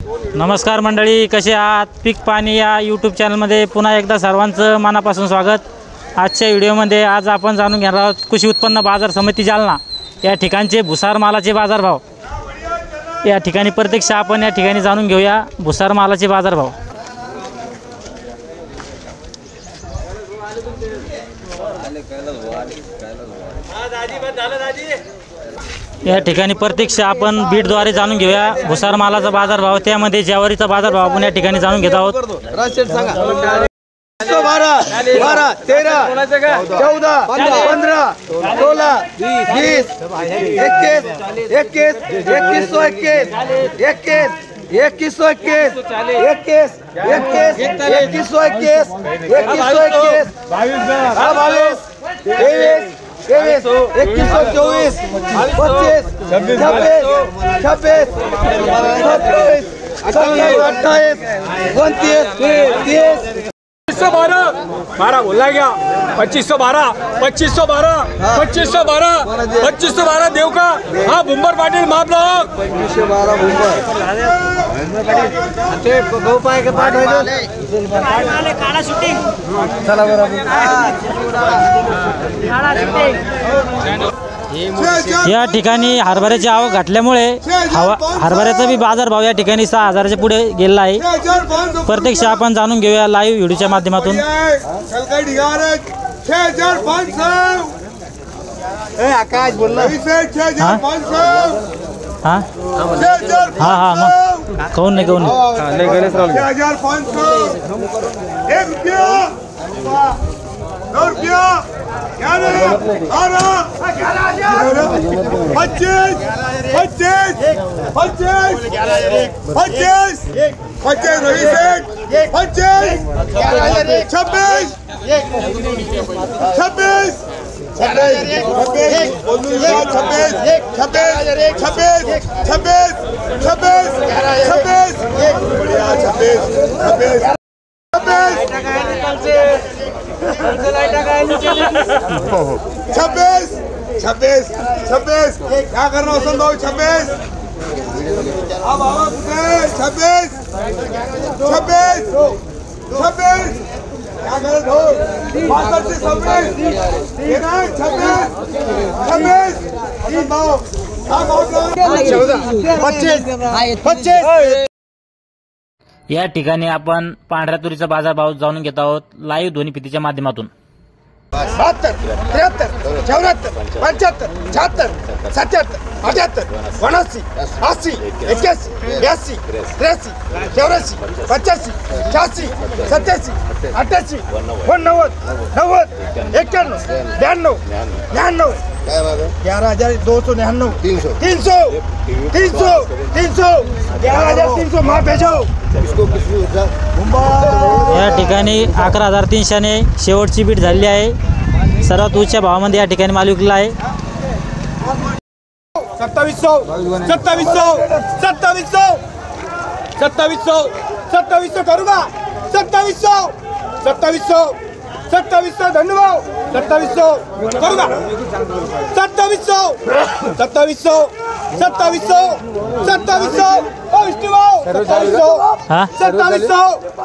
नमस्कार मंडळी, कसे आहात? पीक पाणी या यूट्यूब चॅनलमध्ये पुन्हा एकदा सर्वांचं मनापासून स्वागत। आजच्या व्हिडिओमध्ये आज आपण जाणून घेणार आहोत कृषी उत्पन्न बाजार समिती जालना या ठिकाणचे भुसार मालाचे बाजारभाव। या ठिकाणी प्रत्यक्ष आपण या ठिकाणी जाणून घेऊया भुसार मालाचे बाजारभाव। या ठिकाणी प्रत्यक्ष आपण बीटद्वारे जाणून घेऊया भुसार मालाचा बाजारभाव, त्यामध्ये ज्वारीचा बाजारभाव आपण या ठिकाणी जाणून घेत आहोत। 12, 13, 14, 15, 16, 20, 21, 21, 21, 21, 21, बारह बोला गया 2512 2512 2512 2512 देव का। हाँ बुंबर पाटिल माप लो 2512 बुंबर गहू पाय के पाठ काळा शूटिंग चला बरं या ठिकाणी हरभऱ्याची आवक घटल्यामुळे हरभऱ्याचा बी बाजारभाव या ठिकाणी 6000च्या पुढे गेला आहे। प्रत्यक्ष आपण जाणून घेऊया लाईव्ह व्हिडिओच्या माध्यमातून। आकाश बोलला हाँ हाँ हाँ मग कौन नहीं 26 क्या करना हुसन भाऊ 26 अब 26 क्या करत हो 26 ये ना 26 भाऊ 25 या ठिकाणी आपण पांढऱ्या तुरीचा बाजारभाव जाणून घेत आहोत लाईव्ह ध्वनी फितीच्या माध्यमातून। 72, 73, 74, 75, 76, 77, 78, 79, 80, 81, 82, 83, 84, 85, 86, 87, 88, 89, 90, 91, 92, 99, 11299 300 11300 माँ भेजो। या ठिकाणी 11300 ने शेवटची बीट झाली आहे। सर्वात उच्च भावामध्ये या ठिकाणी माल विकला आहे। 2700 करूंगा 2700 धन्यवाद 2700 करूंगा 2700 हाँ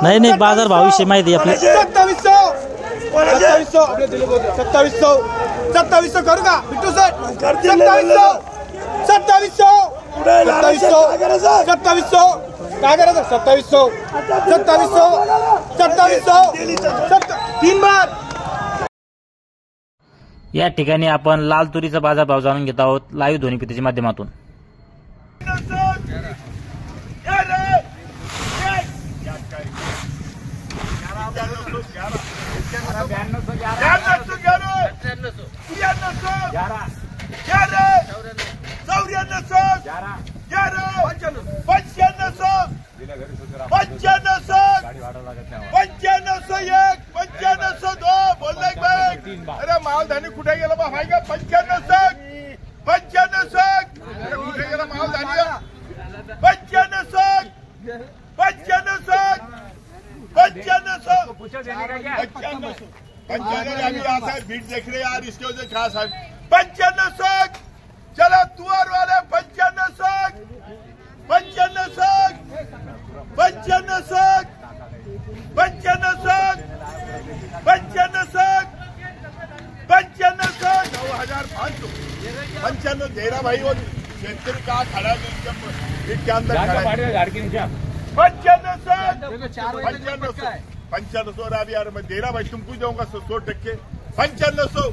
नहीं नहीं बाजारभाव विषयी माहिती आपली 2700 करूंगा बिट्टू सर 2700 काय करायचं 2700 तीन बार। या ठिकाणी आपण लाल तुरीचा बाजारभाव जाणून घेत आहोत लाईव्ह ध्वनी फितीच्या माध्यमातून। अरे मालधानी कुठे गेला बा हाय का 95 कुठे गेला मालधानी 95 भीड़ देख रहे यार इसके वजह खास है 95 चलो तुअर वाले 95 ना भाई, वो शेतकरी कहाँ खड़ा है इसके अंदर खड़ा है। 9500 अभी यार मैं दे रहा भाई, तुमको जाऊंगा 100%। 9500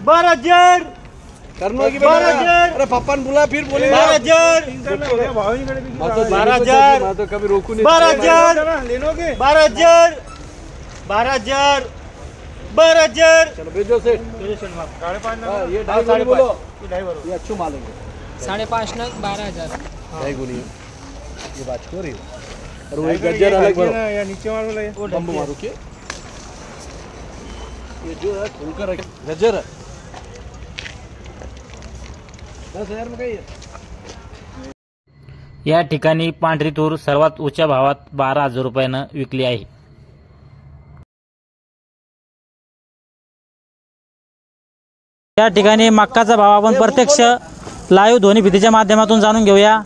12,000 अरे पप्पा ने बुला फिर बोले 12,000 मैं तो कभी रोकू नहीं। 12,000 12,000 12,000 चलो भेजो सेठ। ये 2.5 बोलो, ये अच्छू मालेंगे 5.5 नग 12,000। 2.5 गुनी ये बात हो रही है। और वो गज्जर अलग भरो या नीचे वाला ये बम मारो के ये जो है खुलकर रखे गज्जर है 10,000 में काही आहे। या ठिकाणी पांढरी तूर सर्वात उच्च भावात 12,000 रुपयानं विकली आहे। या ठिकाणी मक्काचा भाव आपण प्रत्यक्ष लाईव्ह ध्वनी भीतीच्या माध्यमातून जाणून घेऊया।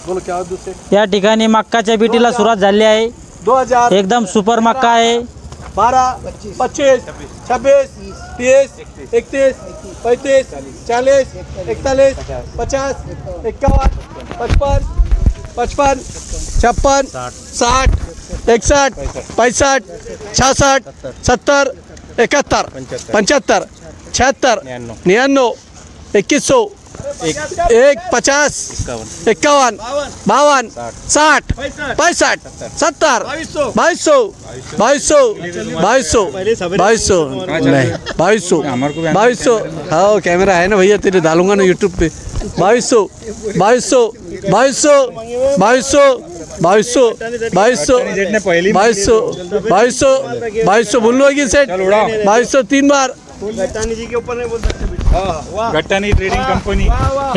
बोलो क्या दूसरे या ठिकाणी मक्काच्या बीटीला सुरुवात झाली आहे। 2000 एकदम सुपर मक्का आहे। 12 25 26 30 31 35 40 41 50 51 55 55 56 60 61 65 66 70 71 75 76 99 2100 1 50 51 52 60 65 70 2200 नहीं 2200 हाँ कैमरा है ना भैया, तेरे डालूंगा ना यूट्यूब पे। 2200 बोल लो कि सेट 2200 3 बार। गट्टानी जी के ऊपर नहीं बोल सकते। Gattani trading company.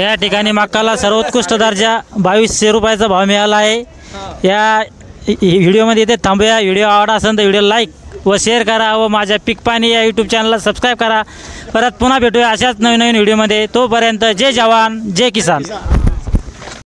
या ठिकाणी मक्काला सर्वोत्कृष्ट दर्जा 2200 रुपयाचा भाव मिळाला आहे। या व्हिडिओमध्ये इथे थांबूया। व्हिडिओ आवडला असेल तर व्हिडिओ लाईक व शेअर करा व माझ्या पीक पाणी या यूट्यूब चॅनलला सबस्क्राईब करा। परत पुन्हा भेटूया अशाच नवीन नवीन व्हिडिओमध्ये। तोपर्यंत जय जवान जय किसान।